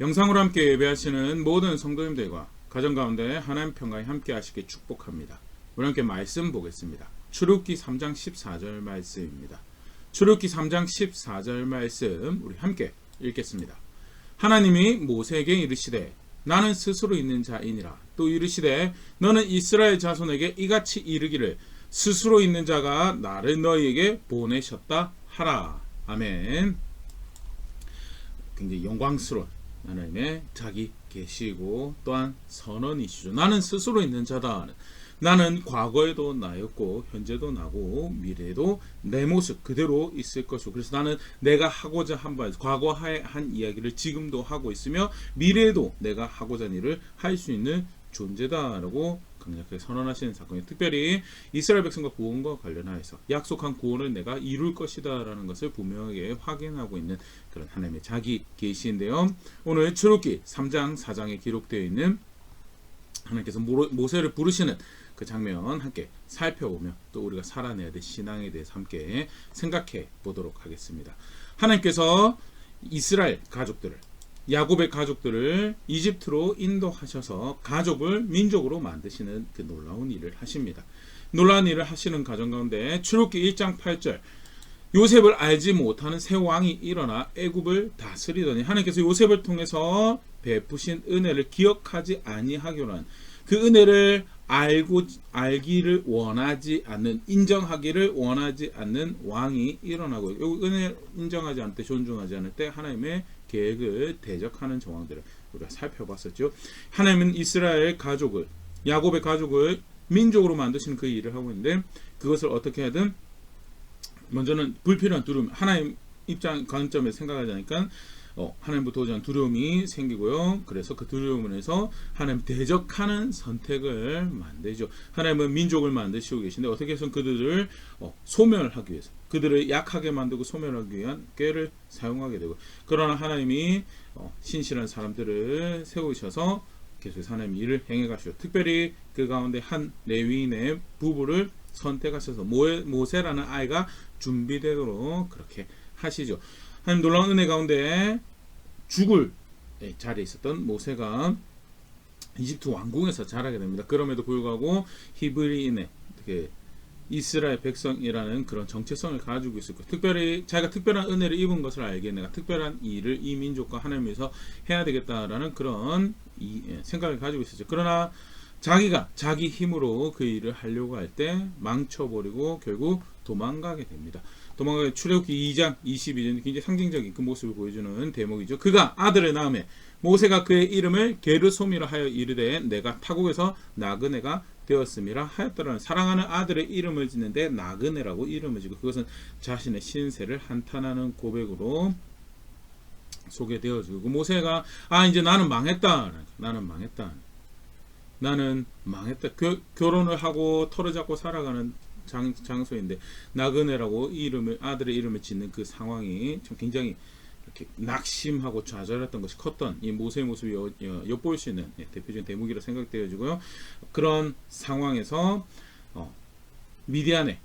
영상으로 함께 예배하시는 모든 성도님들과 가정 가운데 하나님 평강이 함께 하시길 축복합니다. 우리 함께 말씀 보겠습니다. 출애굽기 3장 14절 말씀입니다. 출애굽기 3장 14절 말씀 우리 함께 읽겠습니다. 하나님이 모세에게 이르시되 나는 스스로 있는 자이니라. 또 이르시되 너는 이스라엘 자손에게 이같이 이르기를 스스로 있는 자가 나를 너희에게 보내셨다 하라. 아멘. 굉장히 영광스러운 하나님의 자기 계시고 또한 선언이시죠. 나는 스스로 있는 자다. 나는 과거에도 나였고 현재도 나고 미래에도 내 모습 그대로 있을 것이고, 그래서 나는 내가 하고자 한 바, 과거에 한 이야기를 지금도 하고 있으며 미래에도 내가 하고자 하는 일을 할 수 있는 존재다라고 강력하게 선언하시는 사건이, 특별히 이스라엘 백성과 구원과 관련하여서 약속한 구원을 내가 이룰 것이다 라는 것을 분명하게 확인하고 있는 그런 하나님의 자기 계시인데요. 오늘 출애굽기 3장 4장에 기록되어 있는 하나님께서 모세를 부르시는 그 장면 함께 살펴보며 또 우리가 살아내야 될 신앙에 대해서 함께 생각해 보도록 하겠습니다. 하나님께서 이스라엘 가족들을, 야곱의 가족들을 이집트로 인도하셔서 가족을 민족으로 만드시는 그 놀라운 일을 하십니다. 놀라운 일을 하시는 가정 가운데 출애굽기 1장 8절, 요셉을 알지 못하는 새 왕이 일어나 애굽을 다스리더니 하나님께서 요셉을 통해서 베푸신 은혜를 기억하지 아니하기로 한 그 은혜를 알기를 원하지 않는, 인정하기를 원하지 않는 왕이 일어나고, 은혜를 인정하지 않을 때, 존중하지 않을 때 하나님의 계획을 대적하는 정황들을 우리가 살펴봤었죠. 하나님은 이스라엘 가족을, 야곱의 가족을 민족으로 만드시는 그 일을 하고 있는데, 그것을 어떻게 하든 먼저는 불필요한 두려움, 하나님 입장 관점에서 생각하지 않으니까 하나님부터 오지 않은 두려움이 생기고요. 그래서 그 두려움을 해서 하나님 대적하는 선택을 만들죠. 하나님은 민족을 만드시고 계신데 어떻게 해서 그들을 소멸하기 위해서, 그들을 약하게 만들고 소멸하기 위한 꾀를 사용하게 되고, 그러나 하나님이 신실한 사람들을 세우셔서 계속해서 하나님 일을 행해 가시고, 특별히 그 가운데 한 레위인의 부부를 선택하셔서 모세라는 아이가 준비되도록 그렇게 하시죠. 하나님 놀라운 은혜 가운데 죽을 자리에 있었던 모세가 이집트 왕궁에서 자라게 됩니다. 그럼에도 불구하고 히브리인의 이스라엘 백성이라는 그런 정체성을 가지고 있었고, 특별히 자기가 특별한 은혜를 입은 것을 알기에 내가 특별한 일을 이 민족과 하나님 위해서 해야 되겠다라는 그런 생각을 가지고 있었죠. 그러나 자기가 자기 힘으로 그 일을 하려고 할 때 망쳐버리고 결국 도망가게 됩니다. 도망가게, 출애굽기 2장 22절, 굉장히 상징적인 그 모습을 보여주는 대목이죠. 그가 아들을 낳음에 모세가 그의 이름을 게르솜이라 하여 이르되 내가 타국에서 나그네가 되었음이라 하였더라는, 사랑하는 아들의 이름을 짓는데 나그네라고 이름을 지고, 그것은 자신의 신세를 한탄하는 고백으로 소개되어지고, 모세가 이제 나는 망했다, 나는 망했다. 결혼을 하고 털을 잡고 살아가는 장소인데 나그네라고 아들의 이름을 짓는 그 상황이 참 굉장히 이렇게 낙심하고 좌절했던 것이 컸던 이 모세의 모습이 엿볼 수 있는 대표적인 대목이라 생각되어지고요. 그런 상황에서 미디안의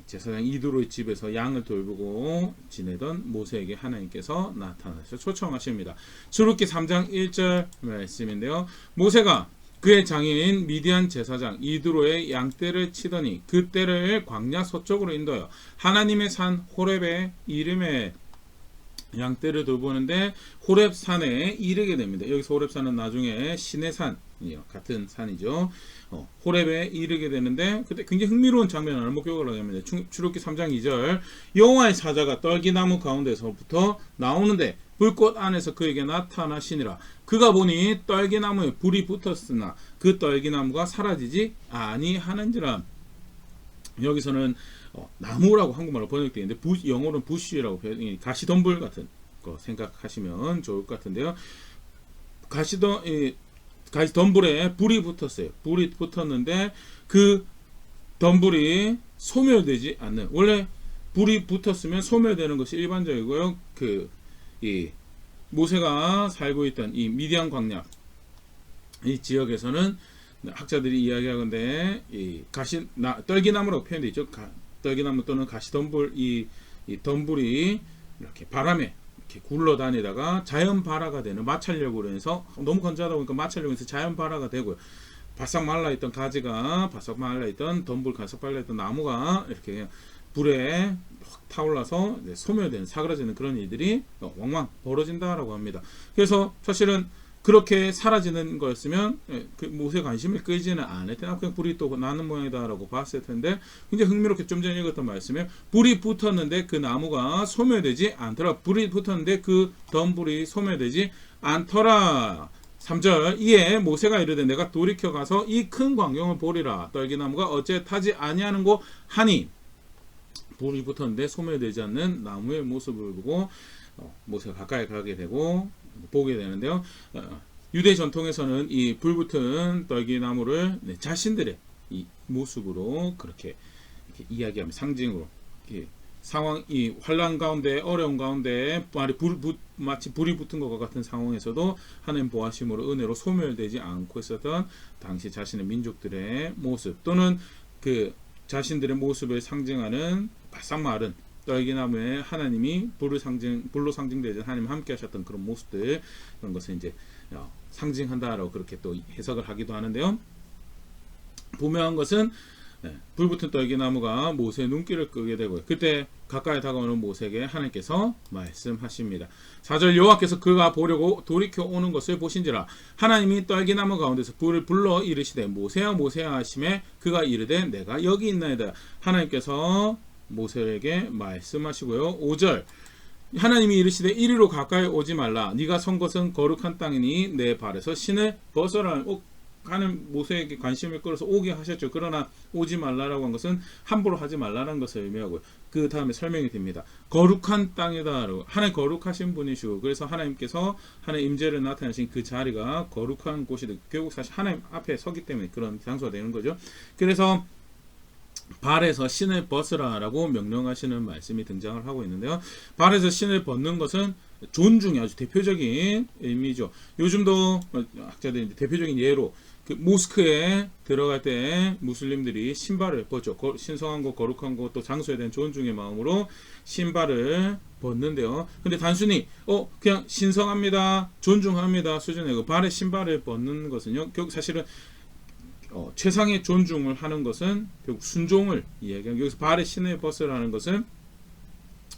제사장 이드로의 집에서 양을 돌보고 지내던 모세에게 하나님께서 나타나셔서 초청하십니다. 출애굽기 3장 1절 말씀인데요. 모세가 그의 장인인 미디안 제사장 이드로의 양떼를 치더니 그 떼를 광야 서쪽으로 인도하여 하나님의 산 호렙의 이름의 양떼를 돌보는데 호렙산에 이르게 됩니다. 여기서 호렙산은 나중에 신의 산이요, 같은 산이죠. 호렙에 이르게 되는데 그때 굉장히 흥미로운 장면을 목격을 하게 됩니다. 출애굽기 3장 2절, 여호와의 사자가 떨기나무 가운데서부터 나오는데 불꽃 안에서 그에게 나타나시니라. 그가 보니 떨기나무에 불이 붙었으나 그 떨기나무가 사라지지 아니하는지라. 여기서는 나무라고 한국말로 번역되어 있는데 영어로는 부쉬라고 가시덤불 같은 거 생각하시면 좋을 것 같은데요. 가시덤불에 불이 붙었어요. 불이 붙었는데 그 덤불이 소멸되지 않는, 원래 불이 붙었으면 소멸되는 것이 일반적이고요. 모세가 살고 있던 이 미디안 광야 이 지역에서는 학자들이 이야기하건대 떨기나무라고 표현되어 있죠. 떨기나무 또는 가시덤불, 이 덤불이 이렇게 바람에 이렇게 굴러다니다가 자연 발화가 되는 마찰력으로 해서 너무 건조하다 보니까 마찰력으로 해서 자연 발화가 되고요. 바싹 말라있던 가지가 바싹 말라있던 덤불 바싹 말라있던 나무가 이렇게 불에 확 타올라서 소멸되는 사그라지는 그런 일들이 왕왕 벌어진다라고 합니다. 그래서 사실은 그렇게 사라지는 거였으면 그 모세의 관심을 끄지는 않을 텐데 그냥 불이 또 나는 모양이다라고 봤을 텐데 굉장히 흥미롭게 좀 전에 읽었던 말씀에 불이 붙었는데 그 나무가 소멸되지 않더라. 불이 붙었는데 그 덤불이 소멸되지 않더라. 3절 이에 모세가 이르되 내가 돌이켜 가서 이 큰 광경을 보리라. 떨기나무가 어째 타지 아니하는고 하니 불이 붙었는데 소멸되지 않는 나무의 모습을 보고 모세가 가까이 가게 되고 보게 되는데요. 유대 전통에서는 이 불붙은 떨기나무를 자신들의 이 모습으로 그렇게 이렇게 이야기하면 상징으로 이렇게 상황, 이 환란 가운데 어려운 가운데 마치 불이 붙은 것과 같은 상황에서도 하나님 보호하심으로 은혜로 소멸되지 않고 있었던 당시 자신의 민족들의 모습 또는 그 자신들의 모습을 상징하는 바싹 마른 떨기나무에 하나님이 불로 상징되지 하나님 함께 하셨던 그런 모습들 그런 것을 이제 상징한다라고 그렇게 또 해석을 하기도 하는데요. 분명한 것은 불붙은 떨기나무가 모세의 눈길을 끄게 되고 그때 가까이 다가오는 모세에게 하나님께서 말씀하십니다. 4절 여호와께서 그가 보려고 돌이켜 오는 것을 보신지라 하나님이 떨기나무 가운데서 불을 불러 이르시되 모세야 모세야 하심에 그가 이르되 내가 여기 있나이다. 하나님께서 모세에게 말씀하시고요. 5절 하나님이 이르시되 이리로 가까이 오지 말라. 네가 선 것은 거룩한 땅이니 내 발에서 신을 벗어라. 가는 모세에게 관심을 끌어서 오게 하셨죠. 그러나 오지 말라라고 한 것은 함부로 하지 말라는 것을 의미하고요. 그 다음에 설명이 됩니다. 거룩한 땅이다. 하나님 거룩하신 분이시고 그래서 하나님께서 하나님 임재를 나타내신 그 자리가 거룩한 곳이다. 결국 사실 하나님 앞에 서기 때문에 그런 장소가 되는 거죠. 그래서 발에서 신을 벗으라라고 명령하시는 말씀이 등장을 하고 있는데요. 발에서 신을 벗는 것은 존중이 아주 대표적인 의미죠. 요즘도 학자들이 대표적인 예로 그 모스크에 들어갈 때 무슬림들이 신발을 벗죠. 신성한 것, 거룩한 것, 또 장소에 대한 존중의 마음으로 신발을 벗는데요. 근데 단순히 그냥 신성합니다, 존중합니다 수준의 그 발에 신발을 벗는 것은요. 결국 사실은 최상의 존중을 하는 것은 결국 순종을 이야기하는 여기서 발에 신을 벗으라는 것은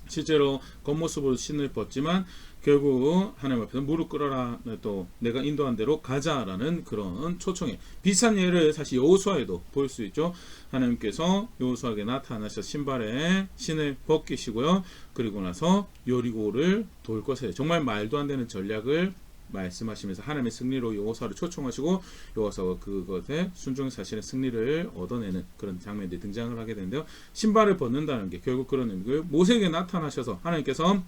실제로 겉모습으로 신을 벗지만 결국 하나님 앞에서 무릎 꿇어라 또 내가 인도한 대로 가자라는 그런 초청에 비슷한 예를 사실 여호수아에도 볼 수 있죠. 하나님께서 여호수아에게 나타나셔서 신발에 신을 벗기시고요. 그리고 나서 여리고를 돌 것에 정말 말도 안 되는 전략을 말씀하시면서 하나님의 승리로 여호수아를 초청하시고 여호수아가 그것에 순종해서 자신의 승리를 얻어내는 그런 장면들이 등장을 하게 되는데요. 신발을 벗는다는 게 결국 그런 의미고요. 모세에게 나타나셔서 하나님께서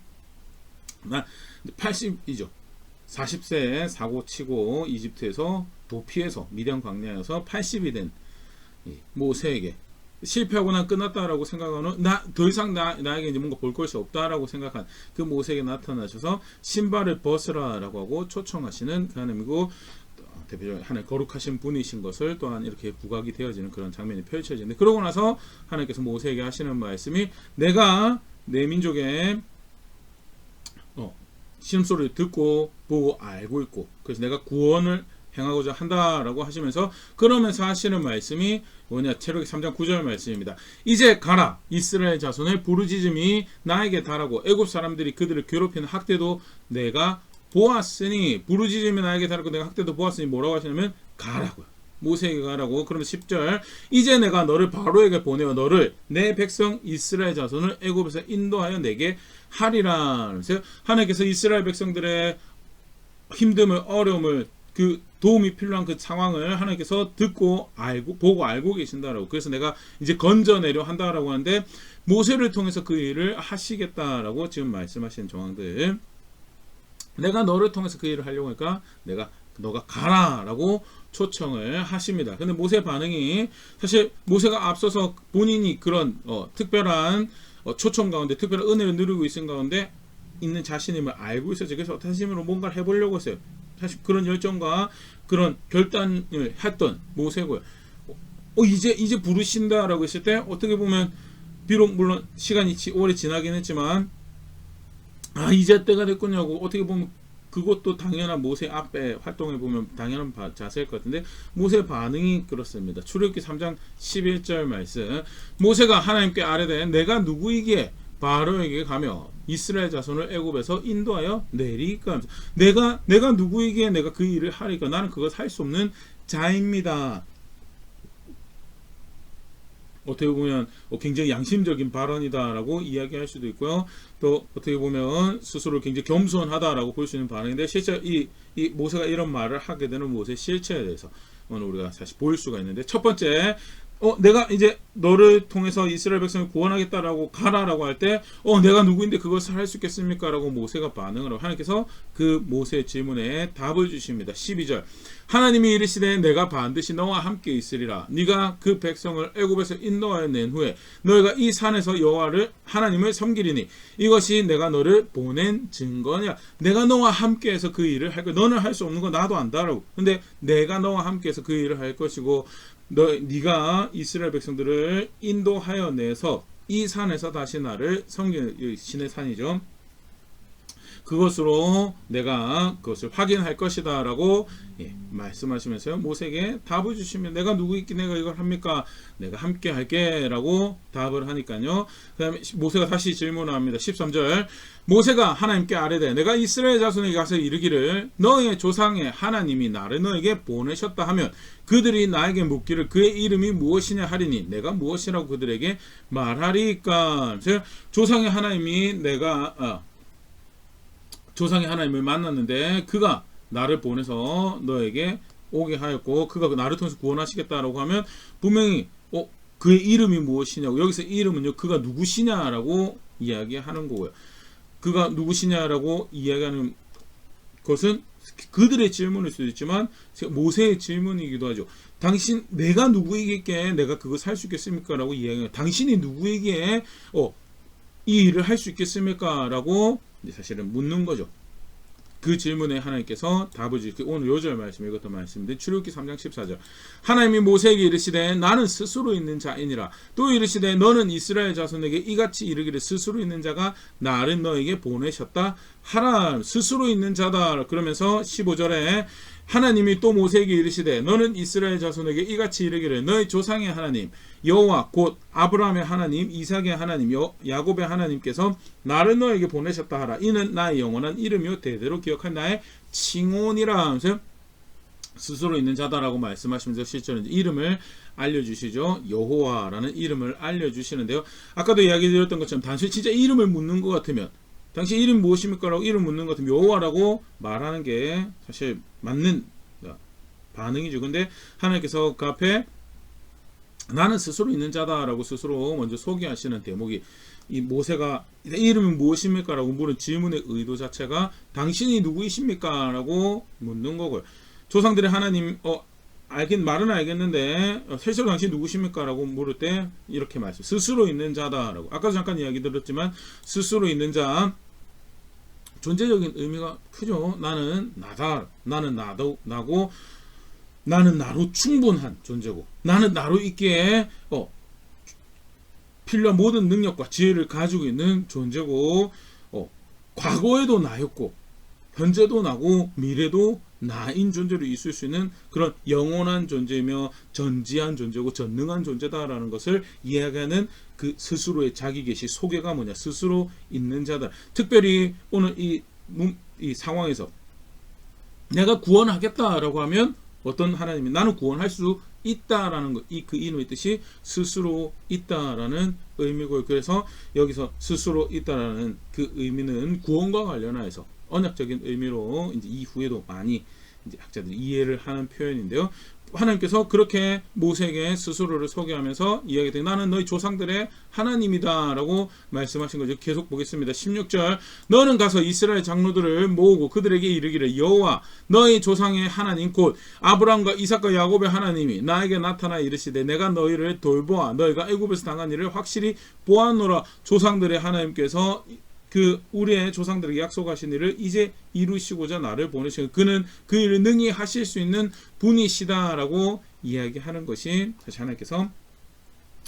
80이죠. 40세에 사고치고 이집트에서 도피해서 미디안 광야에서 80이 된 모세에게 실패하고 난 끝났다라고 생각하는 더 이상 나에게 이제 뭔가 볼 것이 없다라고 생각한 그 모세에게 나타나셔서 신발을 벗으라라고 하고 초청하시는 그 하나님이고 대표적인 하나님 거룩하신 분이신 것을 또한 이렇게 부각이 되어지는 그런 장면이 펼쳐지는데 그러고 나서 하나님께서 모세에게 하시는 말씀이 내가 내 민족의 신음소리를 듣고 보고 알고 있고 그래서 내가 구원을 행하고자 한다라고 하시면서 그러면서 하시는 말씀이 뭐냐 체로기 3장 9절 말씀입니다. 이제 가라 이스라엘 자손의 부르짖음이 나에게 달하고 애굽 사람들이 그들을 괴롭히는 학대도 내가 보았으니 부르짖음이 나에게 달하고 내가 학대도 보았으니 뭐라고 하시냐면 가라고요. 모세에게 가라고. 그러면 10절 이제 내가 너를 바로에게 보내어 너를 내 백성 이스라엘 자손을 애굽에서 인도하여 내게 하리라. 그래서 하나님께서 이스라엘 백성들의 힘듦을 어려움을 그 도움이 필요한 그 상황을 하나님께서 듣고 보고 알고 계신다라고. 그래서 내가 이제 건져내려 한다라고 하는데 모세를 통해서 그 일을 하시겠다라고 지금 말씀하시는 정황들. 내가 너를 통해서 그 일을 하려고 하니까 너가 가라라고 초청을 하십니다. 근데 모세의 반응이 사실 모세가 앞서서 본인이 그런 특별한 초청 가운데 특별한 은혜를 누리고 있는 가운데 있는 자신임을 알고 있었죠. 그래서 어떤 힘으로 뭔가를 해보려고 했어요. 사실 그런 열정과 그런 결단을 했던 모세고요. 이제 부르신다라고 했을 때 어떻게 보면 비록 물론 시간이 오래 지나긴 했지만 이제 때가 됐군요. 어떻게 보면 그것도 당연한 모세 앞에 활동해 보면 당연한 자세일 것 같은데 모세 반응이 그렇습니다. 출애굽기 3장 11절 말씀. 모세가 하나님께 아뢰되 내가 누구이기에 바로에게 가며 이스라엘 자손을 애굽에서 인도하여 내리까. 내가 누구이기에 내가 그 일을 하리까. 나는 그것 할 수 없는 자입니다. 어떻게 보면 굉장히 양심적인 발언이다라고 이야기할 수도 있고요. 또 어떻게 보면 스스로 굉장히 겸손하다라고 볼 수 있는 반응인데 실제 이 모세가 이런 말을 하게 되는 모세의 실체에 대해서 오늘 우리가 사실 볼 수가 있는데, 첫 번째, 내가 이제 너를 통해서 이스라엘 백성을 구원하겠다라고 가라라고 할 때, 내가 누구인데 그것을 할 수 있겠습니까? 라고 모세가 반응을 하고 하나님께서 그 모세의 질문에 답을 주십니다. 12절. 하나님이 이르시되 내가 반드시 너와 함께 있으리라. 네가 그 백성을 애굽에서 인도하여 낸 후에 너희가 이 산에서 여호와를 하나님을 섬기리니 이것이 내가 너를 보낸 증거냐. 내가 너와 함께해서 그 일을 할 거야. 너는 할 수 없는 거 나도 안다라고. 근데 내가 너와 함께해서 그 일을 할 것이고 네가 이스라엘 백성들을 인도하여 내서 이 산에서 다시 나를 섬기는, 신의 산이죠. 그것으로 내가 그것을 확인할 것이다 라고 말씀하시면서요, 모세에게 답을 주시면 내가 누구있기 내가 이걸 합니까? 내가 함께 할게 라고 답을 하니까요. 그 다음에 모세가 다시 질문을 합니다. 13절. 모세가 하나님께 아뢰되 내가 이스라엘 자손에게 가서 이르기를 너의 조상의 하나님이 나를 너에게 보내셨다 하면 그들이 나에게 묻기를 그의 이름이 무엇이냐 하리니 내가 무엇이라고 그들에게 말하리까. 조상의 하나님이 조상의 하나님을 만났는데 그가 나를 보내서 너에게 오게 하였고 그가 나를 통해서 구원하시겠다라고 하면 분명히 그의 이름이 무엇이냐고, 여기서 이름은요 그가 누구시냐라고 이야기하는 거고요. 그가 누구시냐라고 이야기하는 것은 그들의 질문일 수도 있지만 모세의 질문이기도 하죠. 내가 누구이기에 내가 그것을 할 수 있겠습니까? 라고 이야기해요. 당신이 누구이기에 이 일을 할 수 있겠습니까? 라고 사실은 묻는 거죠. 그 질문에 하나님께서 답을 주시고 오늘 요절 말씀 이것도 말씀인데 출애굽기 3장 14절. 하나님이 모세에게 이르시되 나는 스스로 있는 자이니라. 또 이르시되 너는 이스라엘 자손에게 이같이 이르기를 스스로 있는 자가 나를 너에게 보내셨다 하라. 스스로 있는 자다. 그러면서 15절에 하나님이 또 모세에게 이르시되 너는 이스라엘 자손에게 이같이 이르기를 너희 조상의 하나님 여호와 곧 아브라함의 하나님 이삭의 하나님 야곱의 하나님께서 나를 너에게 보내셨다 하라. 이는 나의 영원한 이름이요 대대로 기억한 나의 칭혼이라 하면서 스스로 있는 자다라고 말씀하시면서 실제로 이름을 알려주시죠. 여호와라는 이름을 알려주시는데요. 아까도 이야기 드렸던 것처럼 단순히 진짜 이름을 묻는 것 같으면 당신 이름 무엇입니까? 라고 이름 묻는 것 같으면 여호와라고 말하는 게 사실 맞는 반응이죠. 근데 하나님께서 그 앞에 나는 스스로 있는 자다라고 스스로 먼저 소개하시는 대목이 이 모세가 이름이 무엇입니까? 라고 물은 질문의 의도 자체가 당신이 누구이십니까? 라고 묻는 거고요. 조상들의 하나님 말은 알겠는데 실제로 당신 누구십니까? 라고 물을 때 이렇게 말씀 스스로 있는 자다라고. 아까도 잠깐 이야기 들었지만 스스로 있는 자 존재적인 의미가 크죠. 나는 나다. 나는 나고 나는 나로 충분한 존재고 나는 나로 있기에 필요한 모든 능력과 지혜를 가지고 있는 존재고 과거에도 나였고 현재도 나고 미래도 나인 존재로 있을 수 있는 그런 영원한 존재이며 전지한 존재고 전능한 존재다라는 것을 이야기하는 그 스스로의 자기 계시 소개가 뭐냐, 스스로 있는 자다. 특별히 오늘 이 상황에서 내가 구원하겠다라고 하면 어떤 하나님이 나는 구원할 수 있다라는 것, 그 이놈의 뜻이 스스로 있다라는 의미고요. 그래서 여기서 스스로 있다라는 그 의미는 구원과 관련해서 언약적인 의미로 이제 이후에도 많이 이제 학자들이 이해를 하는 표현인데요. 하나님께서 그렇게 모세에게 스스로를 소개하면서 이야기해 나는 너희 조상들의 하나님이다라고 말씀하신 거죠. 계속 보겠습니다. 16절 너는 가서 이스라엘 장로들을 모으고 그들에게 이르기를 여호와 너희 조상의 하나님 곧 아브라함과 이삭과 야곱의 하나님이 나에게 나타나 이르시되 내가 너희를 돌보아 너희가 애굽에서 당한 일을 확실히 보았노라. 조상들의 하나님께서 그 우리의 조상들에게 약속하신 일을 이제 이루시고자 나를 보내시고 그는 그 일을 능히 하실 수 있는 분이시다라고 이야기하는 것이 사실 하나님께서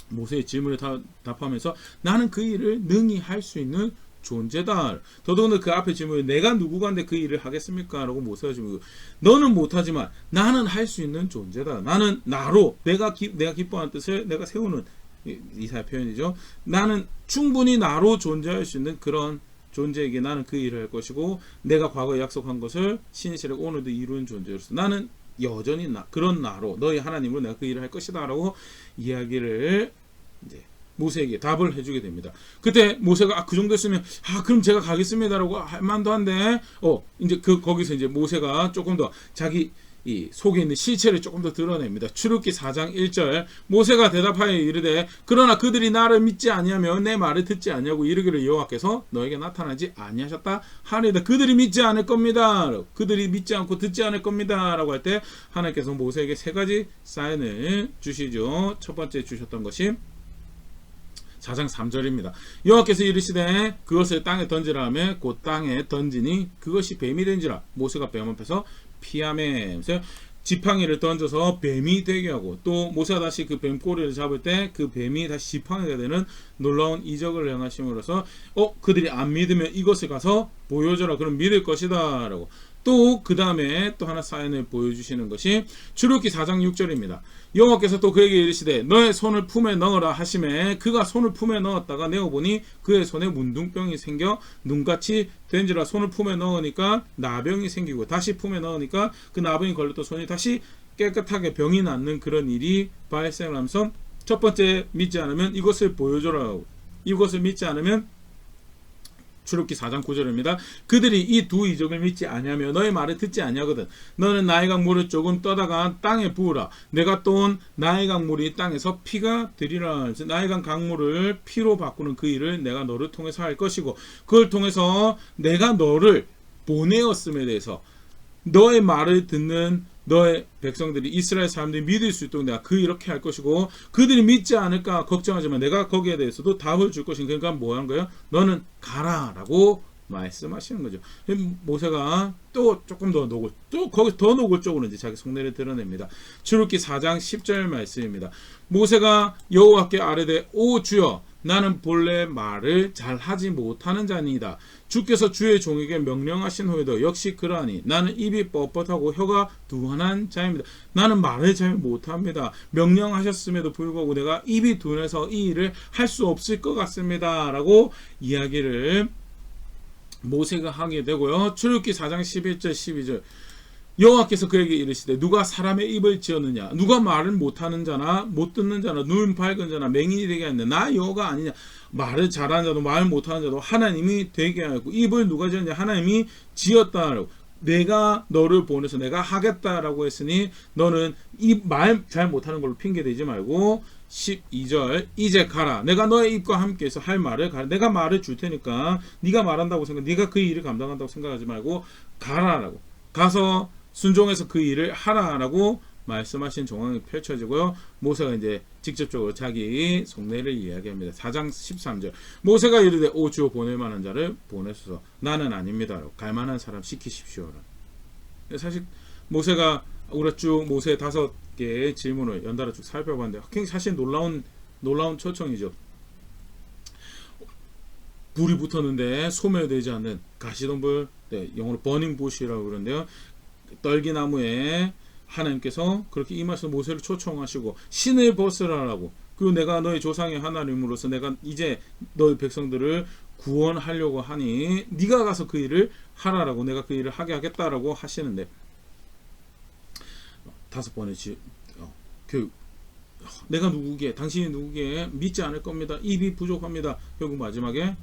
모세의 질문에 답하면서 나는 그 일을 능히 할 수 있는 존재다. 더더군다나 그 앞에 질문에 내가 누구간데 그 일을 하겠습니까? 라고 모세가 질문하고 너는 못하지만 나는 할 수 있는 존재다. 나는 나로 내가 기뻐하는 뜻을 내가 세우는 이사야 표현이죠. 나는 충분히 나로 존재할 수 있는 그런 존재에게 나는 그 일을 할 것이고 내가 과거에 약속한 것을 신실하게 오늘도 이루는 존재로서 나는 여전히 그런 나로 너희 하나님으로 내가 그 일을 할 것이다 라고 이야기를 이제 모세에게 답을 해주게 됩니다. 그때 모세가 그 정도 했으면 그럼 제가 가겠습니다라고 할 만도 한데 이제 거기서 이제 모세가 조금 더 자기 이 속에 있는 실체를 조금 더 드러냅니다. 출애굽기 4장 1절 모세가 대답하여 이르되 그러나 그들이 나를 믿지 아니하며 내 말을 듣지 아니하고 이르기를 여호와께서 너에게 나타나지 아니하셨다 하리이다. 그들이 믿지 않을 겁니다. 그들이 믿지 않고 듣지 않을 겁니다 라고 할 때 하나님께서 모세에게 세 가지 사인을 주시죠. 첫 번째 주셨던 것이 4장 3절입니다. 여호와께서 이르시되 그것을 땅에 던지라 하며 곧 땅에 던지니 그것이 뱀이 된지라. 모세가 뱀 앞에서 피하며 지팡이를 던져서 뱀이 되게 하고 또 모세가 다시 그 뱀 꼬리를 잡을 때 그 뱀이 다시 지팡이가 되는 놀라운 이적을 행하심으로써 그들이 안 믿으면 이것을 가서 보여줘라. 그럼 믿을 것이다 라고. 또 그 다음에 또 하나 사인을 보여주시는 것이 출애굽기 4장 6절입니다. 여호와께서 또 그에게 이르시되 너의 손을 품에 넣으라 하시매 그가 손을 품에 넣었다가 내어보니 그의 손에 문둥병이 생겨 눈같이 된지라. 손을 품에 넣으니까 나병이 생기고 다시 품에 넣으니까 그 나병이 걸렸던 손이 다시 깨끗하게 병이 낫는 그런 일이 발생하면서 첫 번째 믿지 않으면 이것을 보여줘라. 이것을 믿지 않으면 출애굽기 4장 9절입니다. 그들이 이 두 이적을 믿지 아니하며 너의 말을 듣지 아니하거든 너는 나의 강물을 조금 떠다가 땅에 부으라. 내가 또 나의 강물이 땅에서 피가 되리라. 나의 강물을 피로 바꾸는 그 일을 내가 너를 통해서 할 것이고 그걸 통해서 내가 너를 보내었음에 대해서 너의 말을 듣는 너의 백성들이 이스라엘 사람들이 믿을 수 있도록 내가 이렇게 할 것이고 그들이 믿지 않을까 걱정하지만 내가 거기에 대해서도 답을 줄 것이니 그러니까 뭐 하는 거예요? 너는 가라 라고 말씀하시는 거죠. 모세가 또 조금 더 또 거기 더 노골적으로 이제 자기 속내를 드러냅니다. 출애굽기 4장 10절 말씀입니다. 모세가 여호와께 아뢰되 오 주여 나는 본래 말을 잘 하지 못하는 자니이다. 주께서 주의 종에게 명령하신 후에도 역시 그러하니 나는 입이 뻣뻣하고 혀가 둔한 자입니다. 나는 말을 잘 못합니다. 명령하셨음에도 불구하고 내가 입이 둔해서 이 일을 할 수 없을 것 같습니다 라고 이야기를 모세가 하게 되고요. 출애굽기 4장 11절 12절 여호와께서 그에게 이르시되 누가 사람의 입을 지었느냐 누가 말을 못하는 자나 못 듣는 자나 눈 밝은 자나 맹인이 되게 하느냐 나 여호가 아니냐. 말을 잘하는 자도 말 못하는 자도 하나님이 되게 하였고 입을 누가 지었냐 하나님이 지었다라고. 내가 너를 보내서 내가 하겠다라고 했으니 너는 이 말 잘 못하는 걸로 핑계대지 말고 12절 이제 가라. 내가 너의 입과 함께해서 할 말을 가라. 내가 말을 줄 테니까 네가 말한다고 네가 그 일을 감당한다고 생각하지 말고 가라라고. 가서 순종해서 그 일을 하라라고 말씀하신 정황이 펼쳐지고요. 모세가 이제 직접적으로 자기 속내를 이야기합니다. 4장 13절 모세가 이르되 오 주여 보낼 만한 자를 보내소서 나는 아닙니다. 갈 만한 사람 시키십시오. 사실 모세가 우리가 쭉 모세 5개의 질문을 연달아 쭉 살펴봤는데 굉장히 사실 놀라운 초청이죠. 불이 붙었는데 소멸되지 않는 가시덤불, 영어로 버닝 부시라고 그러는데요. 떨기나무에 하나님께서 그렇게 임하셔서 모세를 초청하시고 신을 벗으라라고. 그리고 내가 너희 조상의 하나님으로서 내가 이제 너희 백성들을 구원하려고 하니 네가 가서 그 일을 하라라고. 내가 그 일을 하게 하겠다라고 하시는데 5번의 교육. 내가 누구게 당신이 누구게 믿지 않을 겁니다. 입이 부족합니다. 결국 마지막에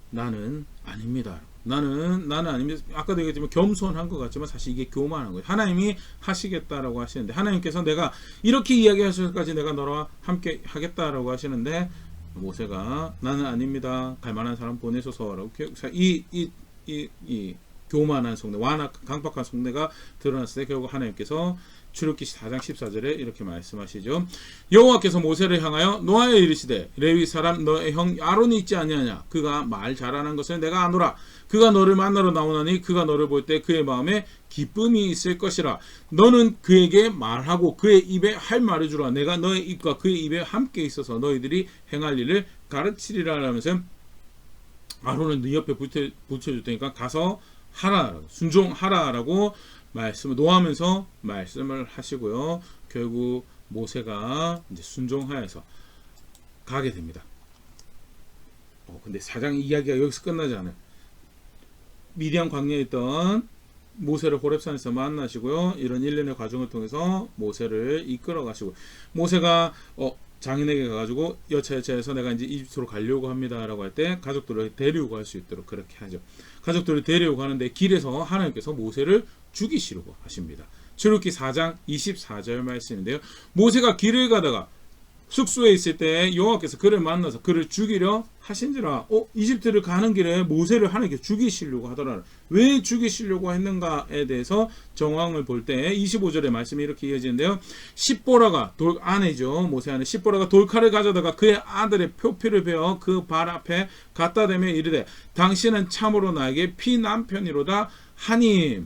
나는 아닙니다. 나는 아닙니다. 아까도 얘기했지만 겸손한 것 같지만 사실 이게 교만한 거예요. 하나님이 하시겠다라고 하시는데 하나님께서 내가 이렇게 이야기하실 때까지 내가 너와 함께 하겠다라고 하시는데 모세가 나는 아닙니다. 갈 만한 사람 보내소서라고. 이 교만한 속내, 강박한 속내가 드러났을 때 결국 하나님께서 출애굽기 4장 14절에 이렇게 말씀하시죠. 여호와께서 모세를 향하여 노아에 이르시되 레위 사람 너의 형 아론이 있지 아니하냐. 그가 말 잘하는 것을 내가 아노라. 그가 너를 만나러 나오나니 그가 너를 볼 때 그의 마음에 기쁨이 있을 것이라. 너는 그에게 말하고 그의 입에 할 말을 주라. 내가 너의 입과 그의 입에 함께 있어서 너희들이 행할 일을 가르치리라 하면서 아론은 네 옆에 붙여줄 테니까 가서 하라, 순종하라라고 말씀을 노하면서 말씀을 하시고요. 결국 모세가 이제 순종하여서 가게 됩니다. 근데 4장 이야기가 여기서 끝나지 않아요. 미디안 광야에 있던 모세를 호렙산에서 만나시고요. 이런 일련의 과정을 통해서 모세를 이끌어 가시고, 모세가 장인에게 가가지고 여차여차해서 내가 이제 이집트로 가려고 합니다라고 할 때 가족들을 데리고 갈 수 있도록 그렇게 하죠. 가족들을 데리고 가는데 길에서 하나님께서 모세를 죽이시려고 하십니다. 출애굽기 4장 24절 말씀인데요. 모세가 길을 가다가 숙소에 있을 때 여호와께서 그를 만나서 그를 죽이려 하신지라. 이집트를 가는 길에 모세를 하나님께 죽이시려고 하더라. 왜 죽이시려고 했는가에 대해서 정황을 볼 때 25절의 말씀이 이렇게 이어지는데요. 십보라가 아내죠. 모세 아내 십보라가 돌칼을 가져다가 그의 아들의 표피를 베어 그 발 앞에 갖다 대며 이르되 당신은 참으로 나에게 피남편이로다 하니,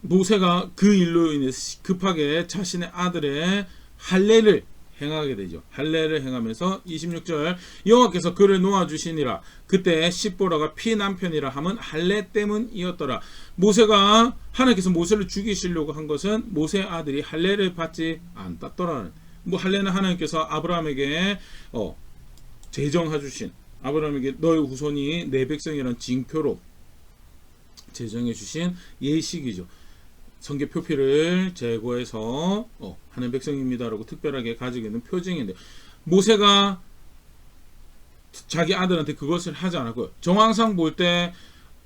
모세가 그 일로 인해서 급하게 자신의 아들의 할례를 행하게 되죠. 할례를 행하면서 26절 여호와께서 그를 놓아주시니라. 그때 십보라가 피남편이라 함은 할례 때문이었더라. 모세가 하나님께서 모세를 죽이시려고 한 것은 모세의 아들이 할례를 받지 않았더라. 할례는 하나님께서 아브라함에게 제정해 주신, 아브라함에게 너의 후손이 내 백성이라는 징표로 제정해 주신 예식이죠. 성계 표피를 제거해서 하는 백성입니다라고 특별하게 가지고 있는 표징인데, 모세가 자기 아들한테 그것을 하지 않았고요. 정황상 볼 때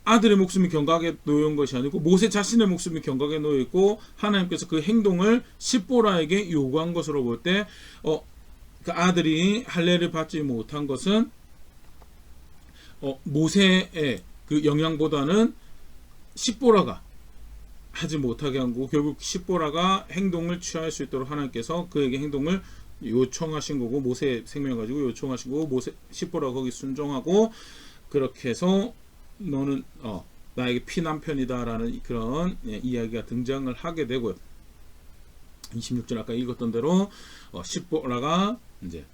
아들의 목숨이 경각에 놓인 것이 아니고 모세 자신의 목숨이 경각에 놓여 있고, 하나님께서 그 행동을 십보라에게 요구한 것으로 볼 때 그 아들이 할례를 받지 못한 것은 모세의 그 영향보다는 십보라가 하지 못하게 한 거고, 결국 십보라가 행동을 취할 수 있도록 하나님께서 그에게 행동을 요청하신 거고, 모세 생명을 가지고 요청하신 거고, 모세 십보라가 거기 순종하고, 그렇게 해서 너는 나에게 피남편이다라는 그런 이야기가 등장을 하게 되고요. 26절 아까 읽었던 대로 십보라가 이제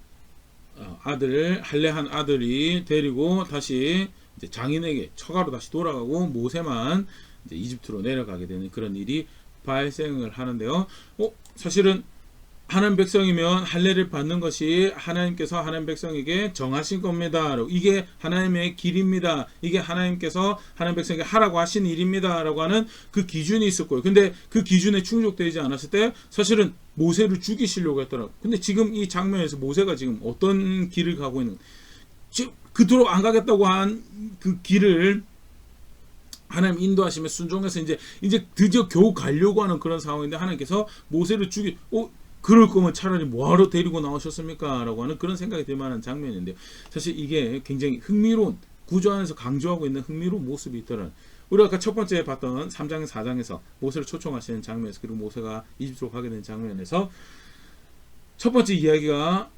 할례한 아들이 데리고 다시 이제 장인에게 처가로 다시 돌아가고, 모세만 이제 이집트로 내려가게 되는 그런 일이 발생을 하는데요. 사실은 하나님 백성이면 할례를 받는 것이 하나님께서 하나님 백성에게 정하신 겁니다. 이게 하나님의 길입니다. 이게 하나님께서 하나님 백성에게 하라고 하신 일입니다. 라고 하는 그 기준이 있었고요. 근데 그 기준에 충족되지 않았을 때 사실은 모세를 죽이시려고 했더라고요. 근데 지금 이 장면에서 모세가 지금 어떤 길을 가고 있는, 지금 그토록 안 가겠다고 한 그 길을 하나님 인도하시면 순종해서 이제 드디어 겨우 가려고 하는 그런 상황인데, 하나님께서 모세를 그럴 거면 차라리 뭐하러 데리고 나오셨습니까? 라고 하는 그런 생각이 들 만한 장면인데, 사실 이게 굉장히 흥미로운, 구조 안에서 강조하고 있는 흥미로운 모습이 있더라는, 우리가 아까 첫 번째 봤던 3장 4장에서 모세를 초청하시는 장면에서, 그리고 모세가 이집트로 가게 된 장면에서 첫 번째 이야기가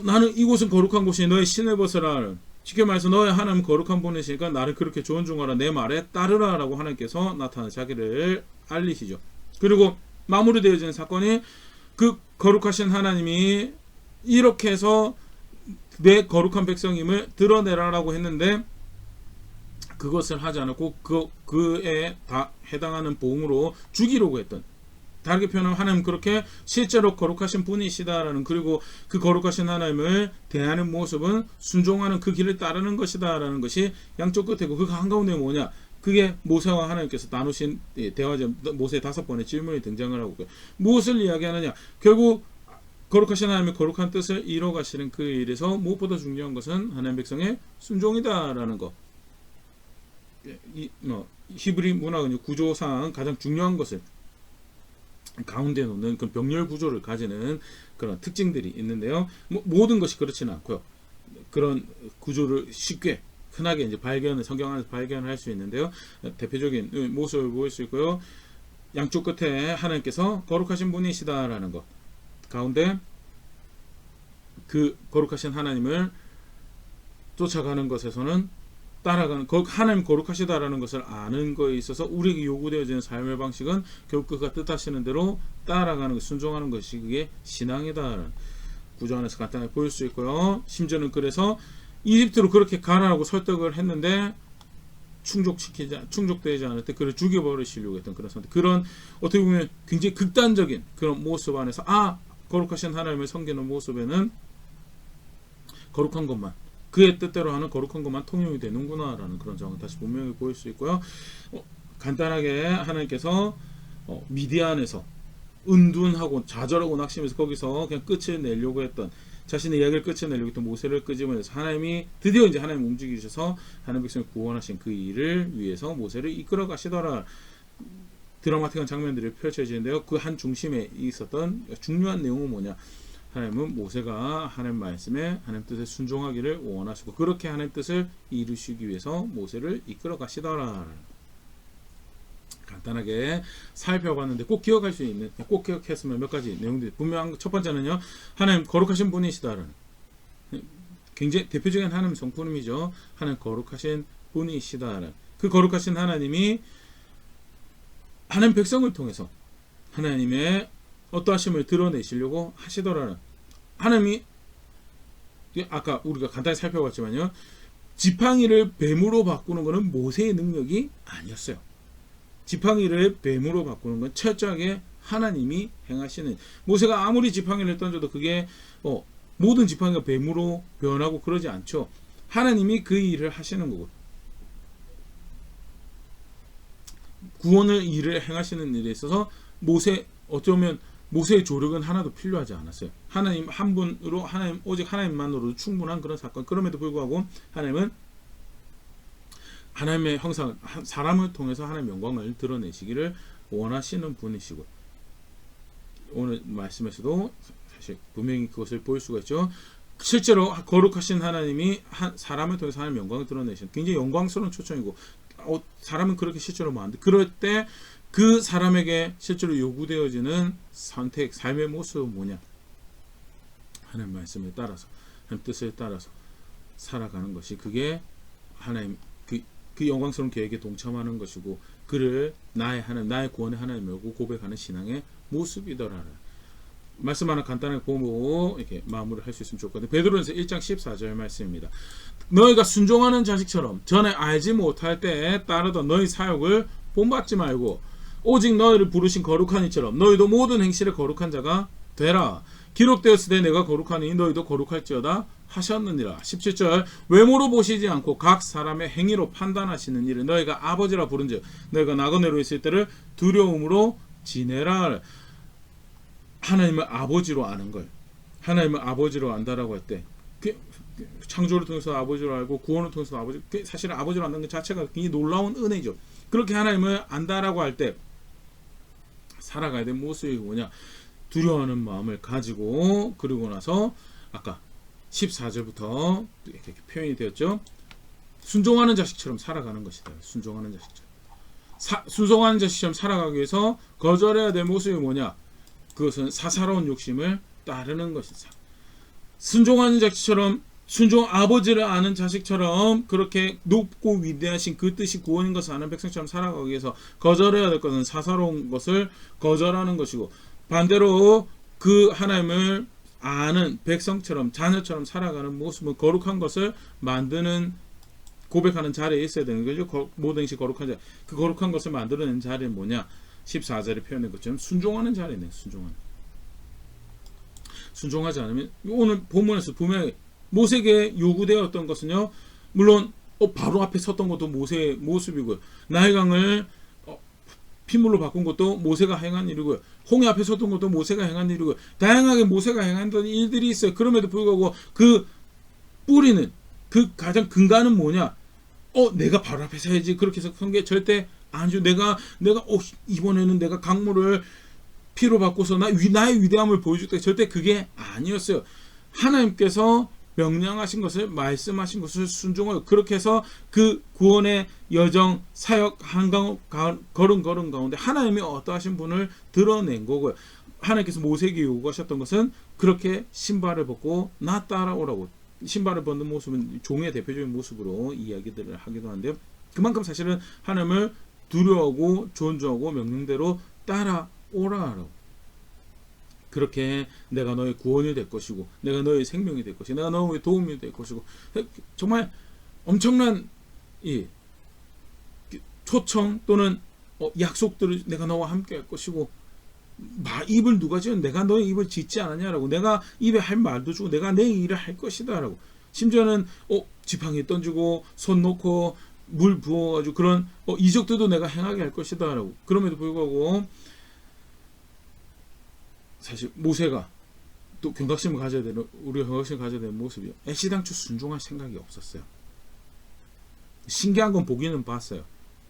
나는 이곳은 거룩한 곳이니 너의 신을 벗어라. 쉽게 말해서 너의 하나님 거룩한 분이시니까 나를 그렇게 존중하라, 내 말에 따르라 라고 하나님께서 나타나 자기를 알리시죠. 그리고 마무리되어지는 사건이 그 거룩하신 하나님이 이렇게 해서 내 거룩한 백성임을 드러내라라고 했는데, 그것을 하지 않았고 그에 다 해당하는 보응으로 죽이려고 했던, 다르게 표현하면 하나님 그렇게 실제로 거룩하신 분이시다라는, 그리고 그 거룩하신 하나님을 대하는 모습은 순종하는 그 길을 따르는 것이다라는 것이 양쪽 끝이고, 그 한가운데 뭐냐, 그게 모세와 하나님께서 나누신 대화제 모세 5번의 질문이 등장을 하고, 무엇을 이야기하느냐, 결국 거룩하신 하나님의 거룩한 뜻을 이뤄가시는 그 일에서 무엇보다 중요한 것은 하나님 백성의 순종이다라는 것. 히브리 문학은 구조상 가장 중요한 것을 가운데 놓는 그 병렬 구조를 가지는 그런 특징들이 있는데요. 모든 것이 그렇지는 않고요. 그런 구조를 쉽게 흔하게 이제 성경 안에서 발견할 수 있는데요. 대표적인 모습을 보일 수 있고요. 양쪽 끝에 하나님께서 거룩하신 분이시다라는 것 가운데, 그 거룩하신 하나님을 쫓아가는 것에서는 따라가는, 하나님 거룩하시다라는 것을 아는 것에 있어서 우리에게 요구되어지는 삶의 방식은 결국 그가 뜻하시는 대로 따라가는 것, 순종하는 것이 그게 신앙이다라는 구조 안에서 간단하게 보일 수 있고요. 심지어는 그래서 이집트로 그렇게 가라고 설득을 했는데 충족되지 않을 때 그를 죽여버리시려고 했던 그런 선택, 그런 어떻게 보면 굉장히 극단적인 그런 모습 안에서 거룩하신 하나님을 섬기는 모습에는 거룩한 것만, 그의 뜻대로 하는 거룩한 것만 통용이 되는구나 라는 그런 점을 다시 분명히 보일 수 있고요. 간단하게 하나님께서 미디안에서 은둔하고 좌절하고 낙심해서 거기서 그냥 끝을 내려고 했던, 자신의 이야기를 끝을 내려고 했던 모세를 끄집어내서 하나님이 드디어 이제 하나님 움직이셔서 하나님 백성을 구원하신 그 일을 위해서 모세를 이끌어 가시더라. 드라마틱한 장면들이 펼쳐지는데요. 그 한 중심에 있었던 중요한 내용은 뭐냐? 하나님은 모세가 하나님 말씀에 하나님 뜻에 순종하기를 원하시고 그렇게 하나님 뜻을 이루시기 위해서 모세를 이끌어 가시더라. 간단하게 살펴봤는데 꼭 기억할 수 있는, 꼭 기억했으면 몇 가지 내용들이 분명한. 첫 번째는요, 하나님 거룩하신 분이시다라는, 굉장히 대표적인 하나님 성품이죠. 하나님 거룩하신 분이시다라는, 그 거룩하신 하나님이 하나님 백성을 통해서 하나님의 어떠하심을 드러내시려고 하시더라는, 하나님이 아까 우리가 간단히 살펴봤지만요, 지팡이를 뱀으로 바꾸는 것은 모세의 능력이 아니었어요. 지팡이를 뱀으로 바꾸는 건 철저하게 하나님이 행하시는, 모세가 아무리 지팡이를 던져도 그게 모든 지팡이가 뱀으로 변하고 그러지 않죠. 하나님이 그 일을 하시는 거고, 구원을 일을 행하시는 일에 있어서 어쩌면 모세의 조력은 하나도 필요하지 않았어요. 하나님 한 분으로, 오직 하나님만으로도 충분한 그런 사건. 그럼에도 불구하고 하나님은 하나님의 형상, 사람을 통해서 하나님의 영광을 드러내시기를 원하시는 분이시고, 오늘 말씀에서도 사실 분명히 그것을 볼 수가 있죠. 실제로 거룩하신 하나님이 사람을 통해서 하나님의 영광을 드러내시는 굉장히 영광스러운 초청이고, 사람은 그렇게 실제로 많은데, 그럴 때 그 사람에게 실제로 요구되어지는 선택, 삶의 모습은 뭐냐? 하나님 말씀에 따라서, 하나님 뜻에 따라서 살아가는 것이, 그게 하나님 그 영광스러운 계획에 동참하는 것이고, 그를 나의 구원의 하나님이라고 고백하는 신앙의 모습이더라. 말씀 하나 간단하게 보고 이렇게 마무리를 할 수 있으면 좋거든요. 베드로전서 1장 14절 말씀입니다. 너희가 순종하는 자식처럼 전에 알지 못할 때에 따르던 너희 사역을 본받지 말고 오직 너희를 부르신 거룩한 이처럼 너희도 모든 행실에 거룩한 자가 되라. 기록되었을 때 내가 거룩하니 너희도 거룩할지어다 하셨느니라. 17절 외모로 보시지 않고 각 사람의 행위로 판단하시는 일을 너희가 아버지라 부른즉 너희가 나그네로 있을 때를 두려움으로 지내라. 하나님을 아버지로 아는 걸, 하나님을 아버지로 안다라고 할 때, 창조를 통해서 아버지로 알고 구원을 통해서 아버지, 사실 아버지로 안다는 것 자체가 굉장히 놀라운 은혜죠. 그렇게 하나님을 안다라고 할 때 살아가야 될 모습이 뭐냐? 두려워하는 마음을 가지고, 그리고 나서 아까 14절부터 이렇게 표현이 되었죠. 순종하는 자식처럼 살아가는 것이다. 순종하는 자식처럼. 순종하는 자식처럼 살아가기 위해서 거절해야 될 모습이 뭐냐? 그것은 사사로운 욕심을 따르는 것이다. 순종하는 자식처럼, 아버지를 아는 자식처럼 그렇게 높고 위대하신 그 뜻이 구원인 것을 아는 백성처럼 살아가기 위해서 거절해야 될 것은 사사로운 것을 거절하는 것이고, 반대로 그 하나님을 아는 백성처럼, 자녀처럼 살아가는 모습은 거룩한 것을 만드는, 고백하는 자리에 있어야 되는 거죠. 모든 것이 거룩한 자, 그 거룩한 것을 만들어내는 자리는 뭐냐? 14절에 표현된 것처럼 순종하는 자리네. 순종하지 않으면, 오늘 본문에서 분명히 모세에게 요구되었던 것은요, 물론 바로 앞에 섰던 것도 모세의 모습이고요, 나일강을 핏물로 바꾼 것도 모세가 행한 일이고요, 홍해 앞에 섰던 것도 모세가 행한 일이고요, 다양하게 모세가 행했던 일들이 있어요. 그럼에도 불구하고 그 뿌리는, 그 가장 근간은 뭐냐? 내가 바로 앞에 서야지, 그렇게 해서 선 게 절대 아니죠. 내가 이번에는 내가 강물을 피로 바꿔서 나의 위대함을 보여줄 절대 그게 아니었어요. 하나님께서 명령하신 것을, 말씀하신 것을 순종하고, 그렇게 해서 그 구원의 여정, 사역 걸음 가운데 하나님이 어떠하신 분을 드러낸 거고요. 하나님께서 모세에게 요구하셨던 것은 그렇게 신발을 벗고 나 따라오라고. 신발을 벗는 모습은 종의 대표적인 모습으로 이야기들을 하기도 한데요, 그만큼 사실은 하나님을 두려워하고 존중하고 명령대로 따라오라라고. 그렇게 내가 너의 구원이 될 것이고 내가 너의 생명이 될 것이고 내가 너의 도움이 될 것이고 정말 엄청난 이 초청 또는 약속들을 내가 너와 함께 할 것이고 입을 누가 지어 내가 너의 입을 짓지 않았냐라고 내가 입에 할 말도 주고 내가 내 일을 할 것이다라고 심지어는 지팡이 던지고 손 놓고 물 부어가지고 그런 이적들도 내가 행하게 할 것이다라고 그럼에도 불구하고 사실 모세가 또 경각심을 가져야 되는 우리가 경각심을 가져야 되는 모습이 애시당초 순종할 생각이 없었어요. 신기한 건 보기는 봤어요.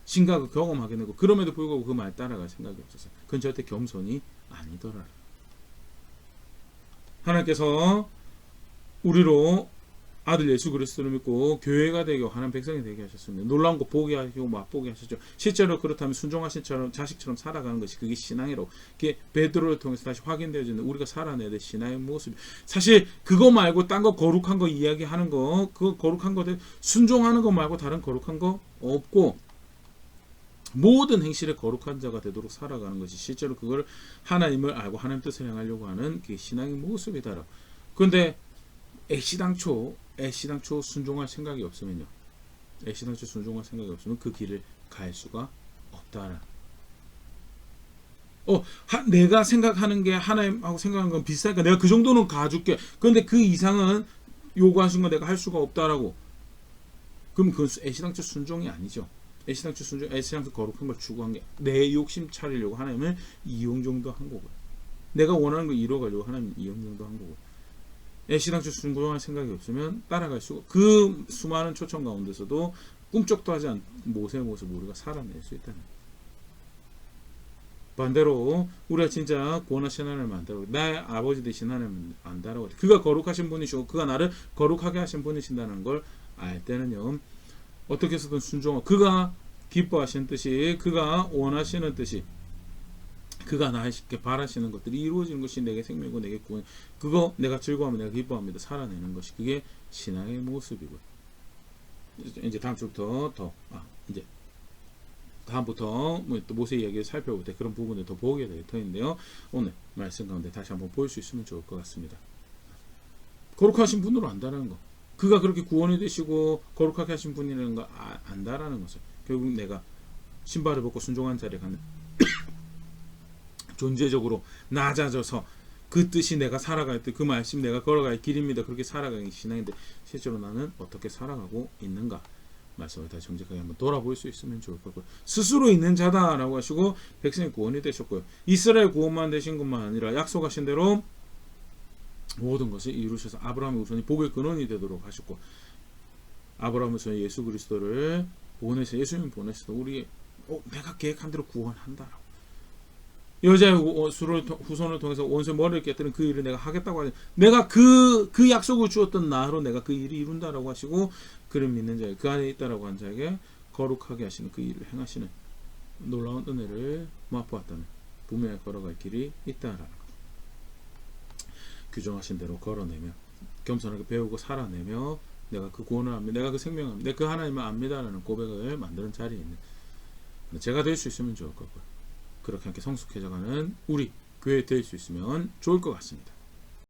신각을 경험하게 되고 그럼에도 불구하고 그 말 따라갈 생각이 없었어요. 그건 절대 겸손이 아니더라. 하나님께서 우리로 아들 예수 그리스도를 믿고 교회가 되게 하나님 백성이 되게 하셨습니다. 놀라운 거 보게 하시고 맛보게 하셨죠. 실제로 그렇다면 순종하신 자식처럼 살아가는 것이 그게 신앙이라고. 그게 베드로를 통해서 다시 확인되어지는 우리가 살아내야 될 신앙의 모습. 사실 그거 말고 딴 거 거룩한 거 이야기하는 거 그 거룩한 거들 순종하는 거 말고 다른 거룩한 거 없고 모든 행실에 거룩한 자가 되도록 살아가는 것이 실제로 그걸 하나님을 알고 하나님 뜻을 행하려고 하는 그 신앙의 모습이다라고. 그런데 애시당초 순종할 생각이 없으면요. 애시당초 순종할 생각이 없으면 그 길을 갈 수가 없다라. 내가 생각하는 게 하나님하고 생각하는 건 비슷하니까 내가 그 정도는 가줄게. 그런데 그 이상은 요구하신 건 내가 할 수가 없다라고. 그럼 그건 애시당초 순종이 아니죠. 애시당초 거룩한 걸 추구한 게 내 욕심 차리려고 하나님을 이용 정도 한 거고요. 내가 원하는 걸 이뤄가려고 하나님 이용 정도 한 거고. 애시당초 순종할 생각이 없으면 따라갈 수가 그 수많은 초청 가운데서도 꿈쩍도 하지 않은 모세의 모습을 우리가 살아낼 수 있다는 거예요. 반대로 우리가 진짜 구원하신 하나님을 안다라고 나의 아버지 되신 하나님을 안다라고 그가 거룩하신 분이시고 그가 나를 거룩하게 하신 분이신다는 걸 알 때는요. 어떻게 해서든 순종하고 그가 기뻐하시는 뜻이 그가 원하시는 뜻이 그가 나에게 바라시는 것들이 이루어지는 것이 내게 생명이고 내게 구원 그거 내가 즐거워하면 내가 기뻐합니다. 살아내는 것이 그게 신앙의 모습이고요. 이제 다음 주부터 이제 다음부터 또 모세 이야기를 살펴볼 때 그런 부분을 더 보게 될 터인데요. 오늘 말씀 가운데 다시 한번 볼 수 있으면 좋을 것 같습니다. 거룩하신 분으로 안다라는 거. 그가 그렇게 구원이 되시고 거룩하게 하신 분이라는 거 안다라는 것을 결국 내가 신발을 벗고 순종한 자리에 가는 존재적으로 낮아져서 그 뜻이 내가 살아갈 때 그 말씀 내가 걸어갈 길입니다. 그렇게 살아가는 게 신앙인데 실제로 나는 어떻게 살아가고 있는가 말씀을 다시 정직하게 한번 돌아볼 수 있으면 좋을 거고요. 스스로 있는 자다라고 하시고 백성의 구원이 되셨고요. 이스라엘 구원만 되신 것만 아니라 약속하신 대로 모든 것을 이루셔서 아브라함의 우선이 복의 근원이 되도록 하셨고 아브라함의 우선 예수 그리스도를 보내서 예수님 보내셔서 우리 내가 계획한 대로 구원한다라고. 여자의 후손을 통해서 원수의 머리를 깨뜨리는 그 일을 내가 하겠다고 하니 내가 그 약속을 주었던 나로 내가 그 일을 이룬다라고 하시고 그를 믿는 자에 그 안에 있다라고 한 자에게 거룩하게 하시는 그 일을 행하시는 놀라운 은혜를 맛보았다면 분명히 걸어갈 길이 있다라는 것. 규정하신 대로 걸어내며 겸손하게 배우고 살아내며 내가 그 구원을 압니다. 내가 그 생명을 압니다. 내가 그 하나님을 압니다라는 고백을 만드는 자리에 있는 제가 될 수 있으면 좋을 거고요. 그렇게 함께 성숙해져가는 우리 교회 될 수 있으면 좋을 것 같습니다.